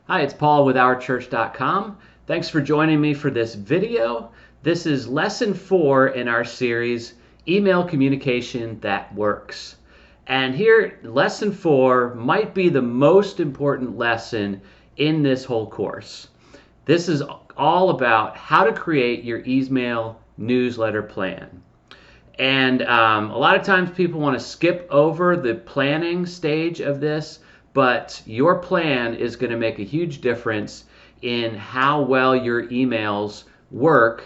Hi, it's Paul with OurChurch.com. Thanks for joining me for this video. This is lesson 4 in our series, Email Communication That Works. And here, lesson 4 might be the most important lesson in this whole course. This is all about how to create your email newsletter plan. And a lot of times people want to skip over the planning stage of this, but your plan is going to make a huge difference in how well your emails work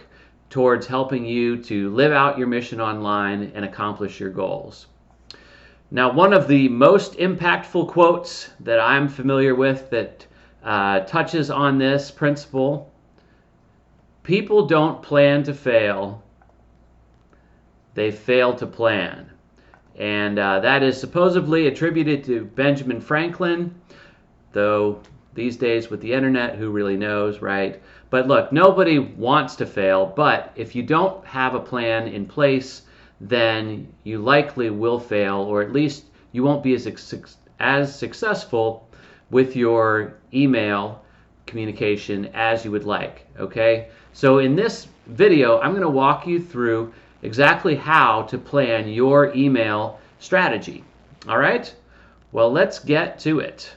towards helping you to live out your mission online and accomplish your goals. Now, one of the most impactful quotes that I'm familiar with that touches on this principle: people don't plan to fail, they fail to plan. And that is supposedly attributed to Benjamin Franklin, though these days with the internet, who really knows, right? But look, nobody wants to fail, but if you don't have a plan in place, then you likely will fail, or at least you won't be as successful with your email communication as you would like, okay? So in this video, I'm going to walk you through exactly how to plan your email strategy. All right? Well, let's get to it.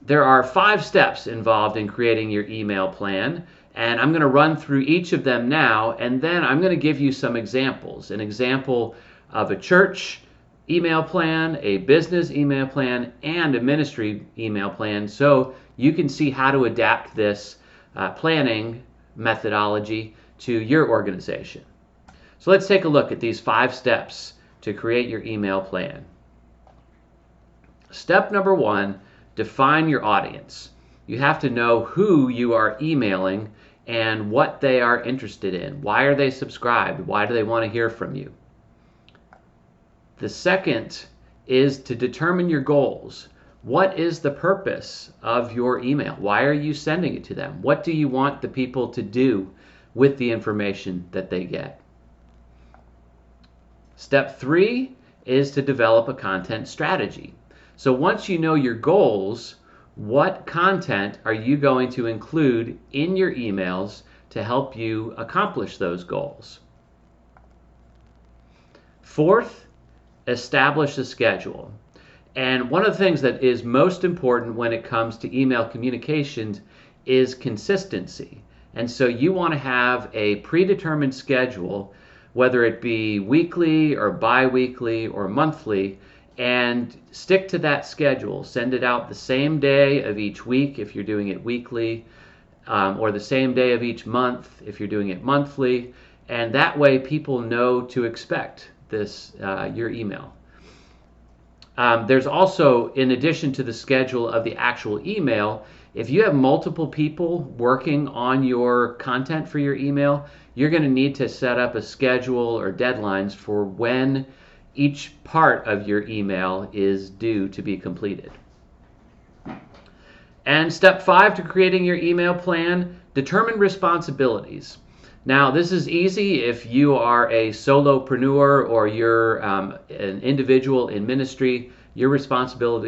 There are 5 steps involved in creating your email plan, and I'm going to run through each of them now, and then I'm going to give you some examples. An example of a church email plan, a business email plan, and a ministry email plan, so you can see how to adapt this planning methodology to your organization. So let's take a look at these 5 steps to create your email plan. Step number 1, define your audience. You have to know who you are emailing and what they are interested in. Why are they subscribed? Why do they want to hear from you? The second is to determine your goals. What is the purpose of your email? Why are you sending it to them? What do you want the people to do with the information that they get? Step 3 is to develop a content strategy. So once you know your goals, what content are you going to include in your emails to help you accomplish those goals? Fourth, establish a schedule. And one of the things that is most important when it comes to email communications is consistency. And so you want to have a predetermined schedule, whether it be weekly or bi-weekly or monthly, and stick to that schedule. Send it out the same day of each week if you're doing it weekly, or the same day of each month if you're doing it monthly, and that way people know to expect this your email. There's also, in addition to the schedule of the actual email, if you have multiple people working on your content for your email, you're going to need to set up a schedule or deadlines for when each part of your email is due to be completed. And step 5 to creating your email plan, determine responsibilities. Now, this is easy if you are a solopreneur or you're an individual in ministry. You're responsible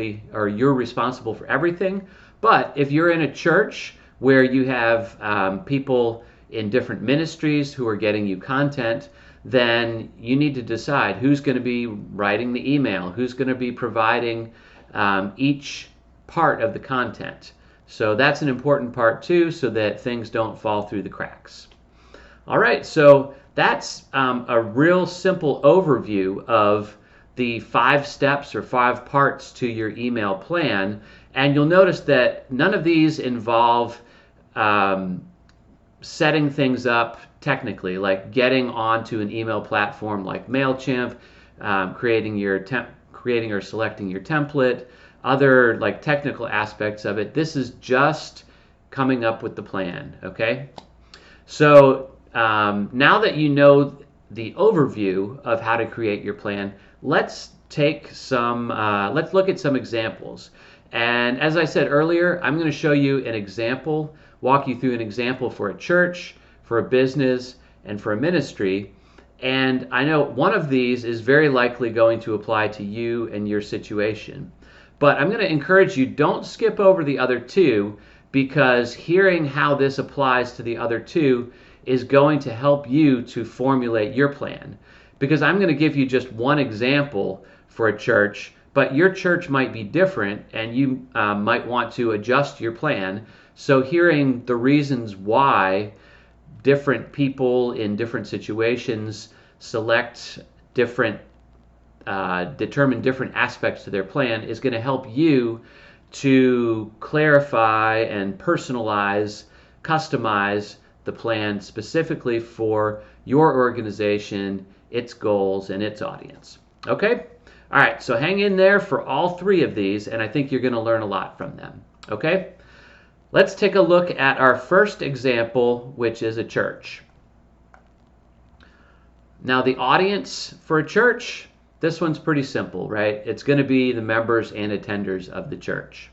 for everything. But if you're in a church where you have people in different ministries who are getting you content, then you need to decide who's going to be writing the email, who's going to be providing each part of the content. So that's an important part too, so that things don't fall through the cracks. All right, so that's a real simple overview of the 5 steps or 5 parts to your email plan. And you'll notice that none of these involve setting things up technically, like getting onto an email platform like MailChimp, creating or selecting your template, other like technical aspects of it. This is just coming up with the plan, okay? So now that you know the overview of how to create your plan, let's look at some examples. And as I said earlier, I'm going to show you an example, walk you through an example for a church, for a business, and for a ministry. And I know one of these is very likely going to apply to you and your situation. But I'm going to encourage you, don't skip over the other two, because hearing how this applies to the other two is going to help you to formulate your plan. Because I'm going to give you just one example for a church, but your church might be different and you might want to adjust your plan. So hearing the reasons why different people in different situations select different, determine different aspects to their plan is going to help you to clarify and personalize, customize the plan specifically for your organization, its goals, and its audience. Okay? All right, so hang in there for all three of these, and I think you're going to learn a lot from them. Okay? Let's take a look at our first example, which is a church. Now, the audience for a church, this one's pretty simple, right? It's going to be the members and attenders of the church.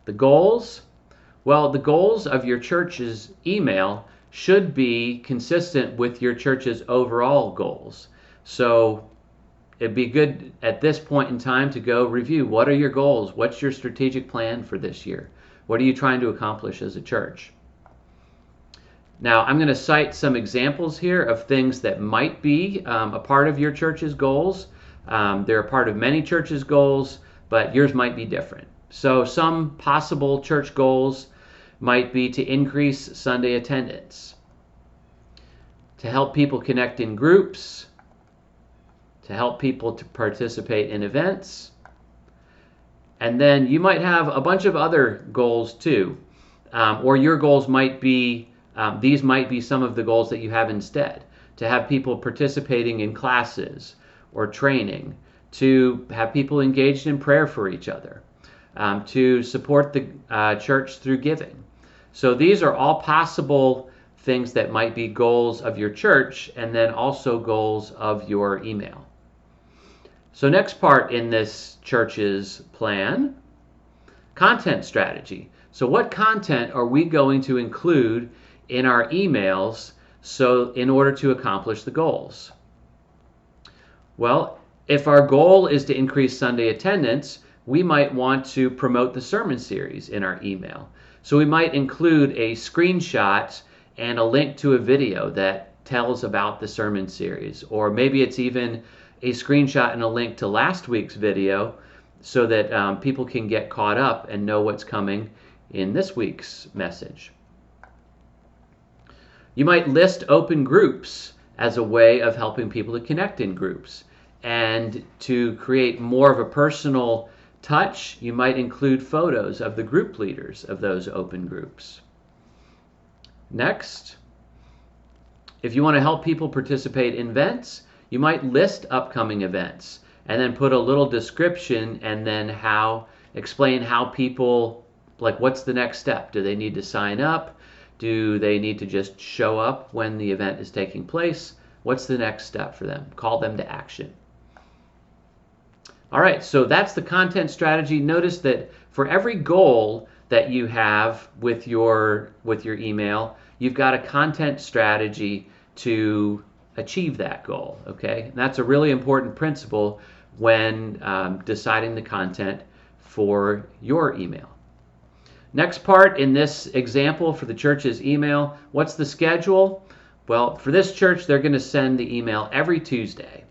The goals, well, the goals of your church's email should be consistent with your church's overall goals. So it'd be good at this point in time to go review, what are your goals? What's your strategic plan for this year? What are you trying to accomplish as a church? Now, I'm going to cite some examples here of things that might be a part of your church's goals. They're a part of many churches' goals, but yours might be different. So some possible church goals might be to increase Sunday attendance, to help people connect in groups, to help people to participate in events. And then you might have a bunch of other goals too. Or your goals might be, these might be some of the goals that you have instead. To have people participating in classes or training, to have people engaged in prayer for each other, to support the church through giving. So these are all possible things that might be goals of your church, and then also goals of your email. So next part in this church's plan, content strategy. So what content are we going to include in our emails so in order to accomplish the goals? Well, if our goal is to increase Sunday attendance, we might want to promote the sermon series in our email. So we might include a screenshot and a link to a video that tells about the sermon series, or maybe it's even a screenshot and a link to last week's video so that people can get caught up and know what's coming in this week's message. You might list open groups as a way of helping people to connect in groups. And to create more of a personal touch, you might include photos of the group leaders of those open groups. Next, if you want to help people participate in events, you might list upcoming events and then put a little description and then explain how people, like what's the next step? Do they need to sign up? Do they need to just show up when the event is taking place? What's the next step for them? Call them to action. All right, so that's the content strategy. Notice that for every goal that you have with your email, you've got a content strategy to achieve that goal, okay? And that's a really important principle when deciding the content for your email. Next part in this example for the church's email, what's the schedule? Well, for this church, they're going to send the email every Tuesday.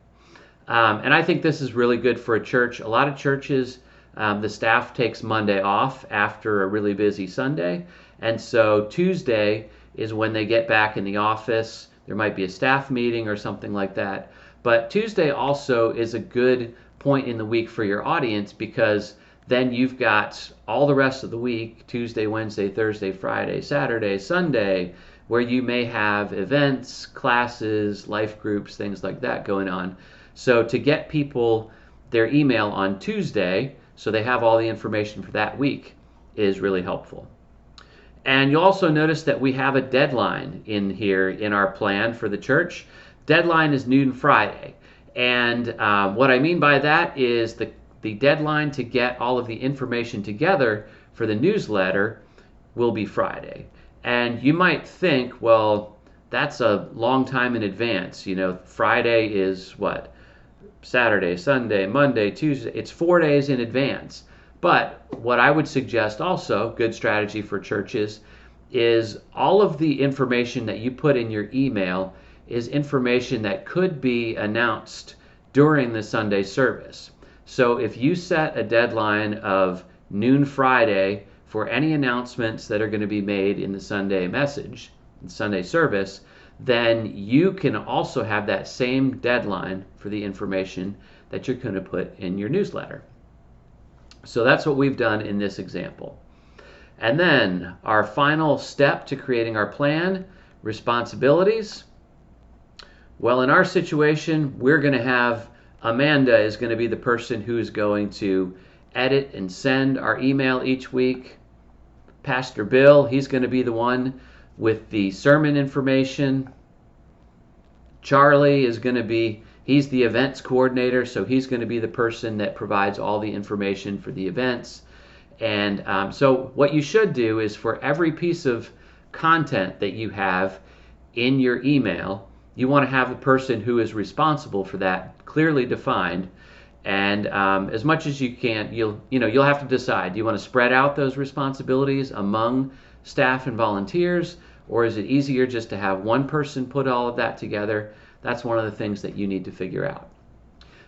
And I think this is really good for a church. A lot of churches, the staff takes Monday off after a really busy Sunday. And so Tuesday is when they get back in the office. There might be a staff meeting or something like that. But Tuesday also is a good point in the week for your audience, because then you've got all the rest of the week, Tuesday, Wednesday, Thursday, Friday, Saturday, Sunday, where you may have events, classes, life groups, things like that going on. So to get people their email on Tuesday, so they have all the information for that week, is really helpful. And you'll also notice that we have a deadline in here in our plan for the church. Deadline is noon Friday. And what I mean by that is the deadline to get all of the information together for the newsletter will be Friday. And you might think, well, that's a long time in advance. You know, Friday is what? Saturday, Sunday, Monday, Tuesday. It's 4 days in advance. But what I would suggest also, good strategy for churches, is all of the information that you put in your email is information that could be announced during the Sunday service. So if you set a deadline of noon Friday for any announcements that are going to be made in the Sunday message, Sunday service, then you can also have that same deadline for the information that you're going to put in your newsletter. So that's what we've done in this example. And then our final step to creating our plan, responsibilities. Well, in our situation, we're going to have Amanda is going to be the person who's going to edit and send our email each week. Pastor Bill, he's going to be the one with the sermon information. Charlie is going to be, he's the events coordinator, so he's going to be the person that provides all the information for the events. And so what you should do is for every piece of content that you have in your email, you want to have a person who is responsible for that clearly defined. And as much as you can, you'll have to decide. Do you want to spread out those responsibilities among staff and volunteers, or is it easier just to have one person put all of that together? That's one of the things that you need to figure out.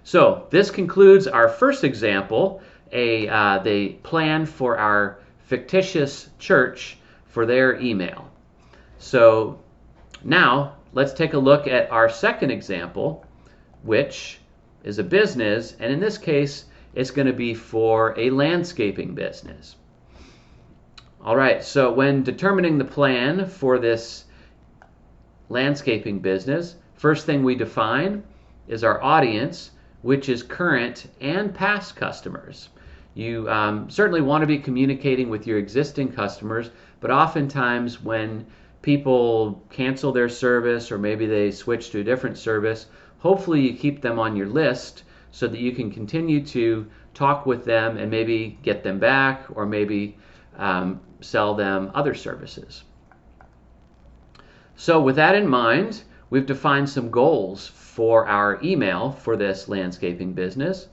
So this concludes our first example, the plan for our fictitious church for their email. So now let's take a look at our second example, which is a business, and in this case, it's going to be for a landscaping business. All right, so when determining the plan for this landscaping business, first thing we define is our audience, which is current and past customers. You certainly want to be communicating with your existing customers, but oftentimes when people cancel their service or maybe they switch to a different service, hopefully you keep them on your list so that you can continue to talk with them and maybe get them back or maybe sell them other services. So with that in mind, we've defined some goals for our email for this landscaping business.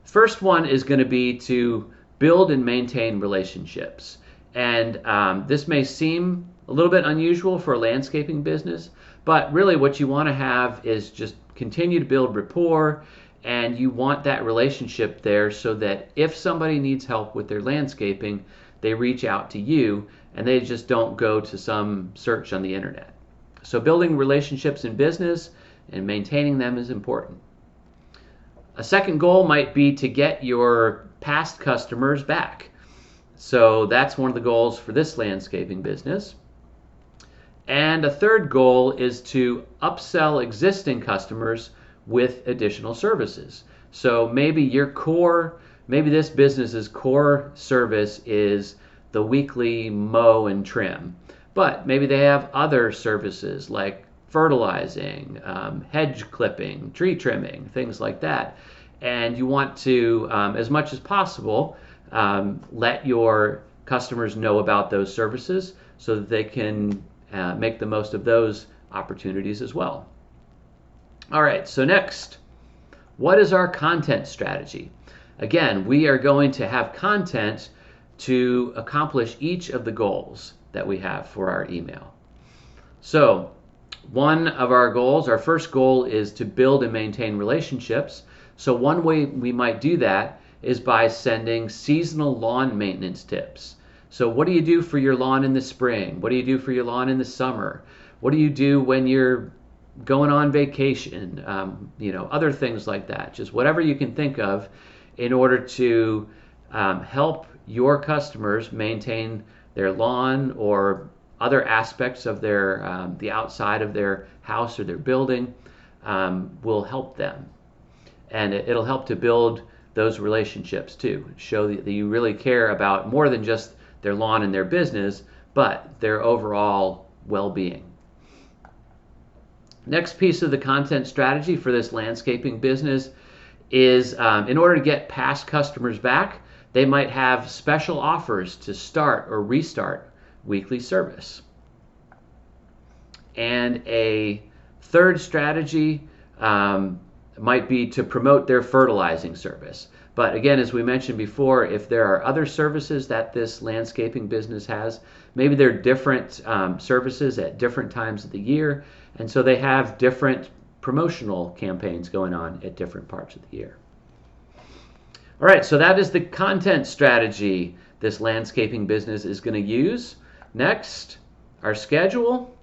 First one is going to be to build and maintain relationships. And this may seem a little bit unusual for a landscaping business, but really what you want to have is just continue to build rapport, and you want that relationship there so that if somebody needs help with their landscaping, they reach out to you and they just don't go to some search on the internet. So building relationships in business and maintaining them is important. A second goal might be to get your past customers back. So that's one of the goals for this landscaping business. And a third goal is to upsell existing customers with additional services. So maybe this business's core service is the weekly mow and trim, but maybe they have other services like fertilizing, hedge clipping, tree trimming, things like that. And you want to, as much as possible, let your customers know about those services so that they can make the most of those opportunities as well. All right, so next, what is our content strategy? Again, we are going to have content to accomplish each of the goals that we have for our email. So one of our goals, our first goal, is to build and maintain relationships. So one way we might do that is by sending seasonal lawn maintenance tips. So what do you do for your lawn in the spring? What do you do for your lawn in the summer? What do you do when you're going on vacation? Other things like that. Just whatever you can think of in order to help your customers maintain their lawn or other aspects of their the outside of their house or their building will help them. And it'll help to build those relationships too. Show that you really care about more than just their lawn and their business, but their overall well-being. Next piece of the content strategy for this landscaping business is in order to get past customers back, they might have special offers to start or restart weekly service. And a third strategy, might be to promote their fertilizing service. But again, as we mentioned before, if there are other services that this landscaping business has, maybe they're different services at different times of the year, and so they have different promotional campaigns going on at different parts of the year. All right, so that is the content strategy this landscaping business is going to use. Next, our schedule.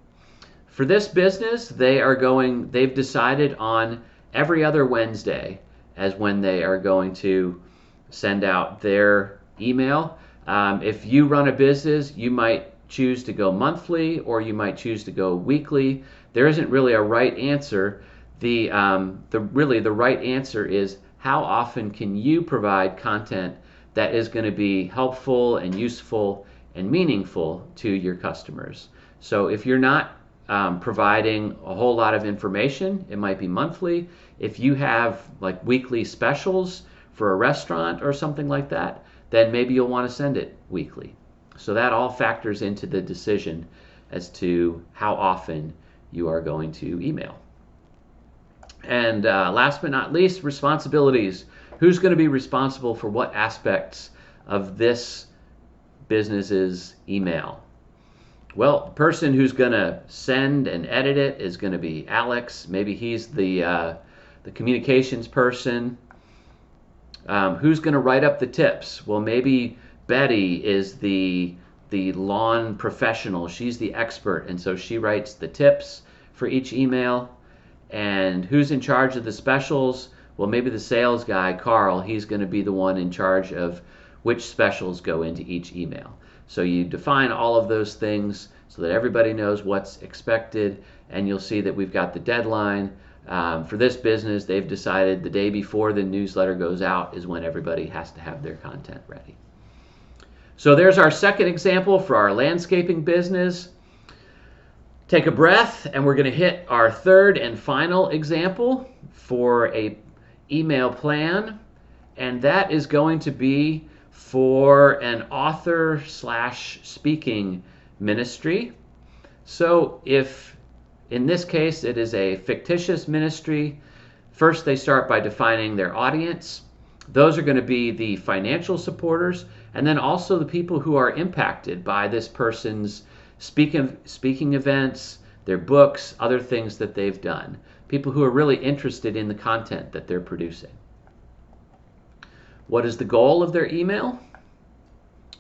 For this business, they've decided on every other Wednesday as when they are going to send out their email. If you run a business, you might choose to go monthly or you might choose to go weekly. There isn't really a right answer. The right answer is how often can you provide content that is going to be helpful and useful and meaningful to your customers. So if you're not providing a whole lot of information, it might be monthly. If you have like weekly specials for a restaurant or something like that, then maybe you'll want to send it weekly. So that all factors into the decision as to how often you are going to email. And last but not least, responsibilities. Who's going to be responsible for what aspects of this business's email? Well, the person who's going to send and edit it is going to be Alex. Maybe he's the communications person. Who's going to write up the tips? Well, maybe Betty is the lawn professional. She's the expert, and so she writes the tips for each email. And who's in charge of the specials? Well, maybe the sales guy, Carl, he's going to be the one in charge of which specials go into each email. So you define all of those things so that everybody knows what's expected, and you'll see that we've got the deadline. For this business, they've decided the day before the newsletter goes out is when everybody has to have their content ready. So there's our second example for our landscaping business. Take a breath, and we're going to hit our third and final example for a email plan, and that is going to be for an author/speaking ministry. So if in this case it is a fictitious ministry, first they start by defining their audience. Those are going to be the financial supporters, and then also the people who are impacted by this person's speaking events, their books, other things that they've done. People who are really interested in the content that they're producing. What is the goal of their email?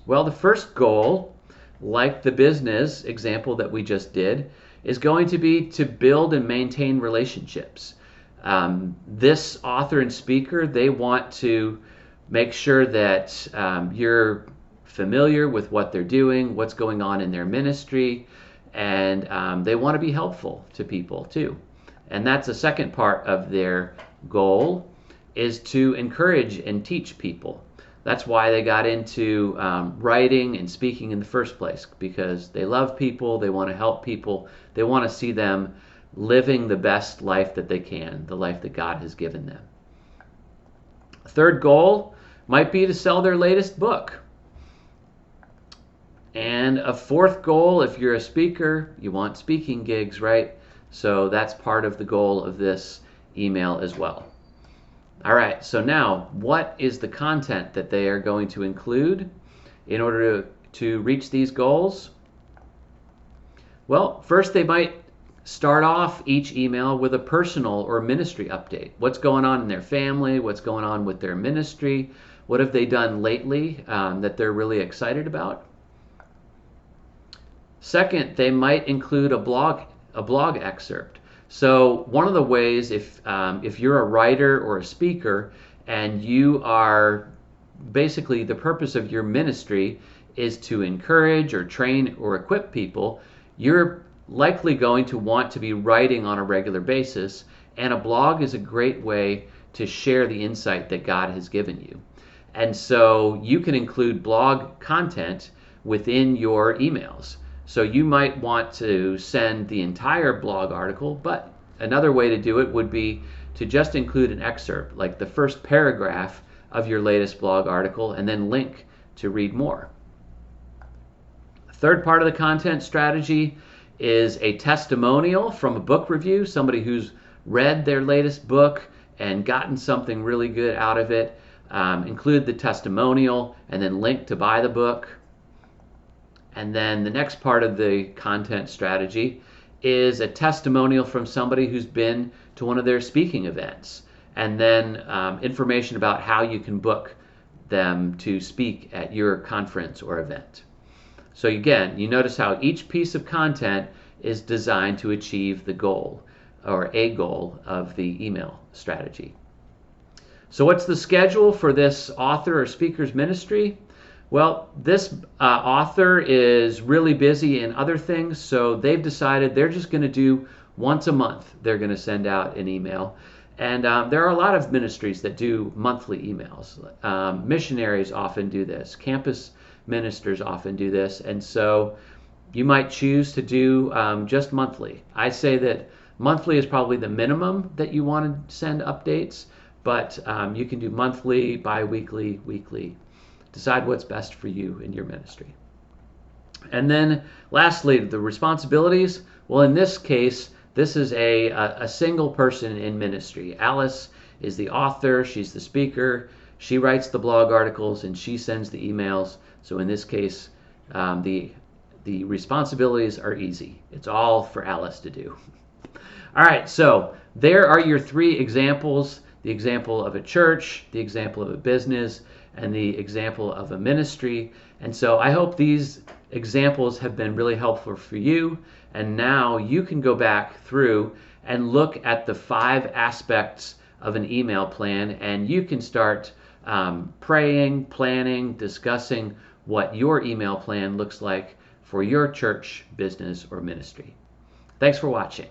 Well, the first goal, like the business example that we just did, is going to be to build and maintain relationships. This author and speaker, they want to make sure that you're familiar with what they're doing, what's going on in their ministry, and they want to be helpful to people too. And that's the second part of their goal, is to encourage and teach people. That's why they got into writing and speaking in the first place, because they love people, they want to help people, they want to see them living the best life that they can, the life that God has given them. Third goal might be to sell their latest book. And a fourth goal, if you're a speaker, you want speaking gigs, right? So that's part of the goal of this email as well. All right, so now what is the content that they are going to include in order to reach these goals? Well, first they might start off each email with a personal or ministry update. What's going on in their family? What's going on with their ministry? What have they done lately that they're really excited about? Second, they might include a blog excerpt. So one of the ways, if you're a writer or a speaker and you are basically, the purpose of your ministry is to encourage or train or equip people, you're likely going to want to be writing on a regular basis, and a blog is a great way to share the insight that God has given you. And so you can include blog content within your emails. So you might want to send the entire blog article, but another way to do it would be to just include an excerpt, like the first paragraph of your latest blog article, and then link to read more. Third part of the content strategy is a testimonial from a book review, somebody who's read their latest book and gotten something really good out of it. Include the testimonial and then link to buy the book. And then the next part of the content strategy is a testimonial from somebody who's been to one of their speaking events, and then information about how you can book them to speak at your conference or event. So again, you notice how each piece of content is designed to achieve the goal or a goal of the email strategy. So what's the schedule for this author or speaker's ministry? Well, this author is really busy in other things, so they've decided they're just going to do once a month. They're going to send out an email. And there are a lot of ministries that do monthly emails. Missionaries often do this. Campus ministers often do this. And so you might choose to do just monthly. I say that monthly is probably the minimum that you want to send updates, but you can do monthly, bi-weekly, weekly. Decide what's best for you in your ministry. And then lastly, the responsibilities. Well, in this case, this is a single person in ministry. Alice is the author, she's the speaker, she writes the blog articles, and she sends the emails. So in this case, the responsibilities are easy. It's all for Alice to do. All right, so there are your three examples: the example of a church, the example of a business, and the example of a ministry. And so I hope these examples have been really helpful for you. And now you can go back through and look at the 5 aspects of an email plan, and you can start praying, planning, discussing what your email plan looks like for your church, business, or ministry. Thanks for watching.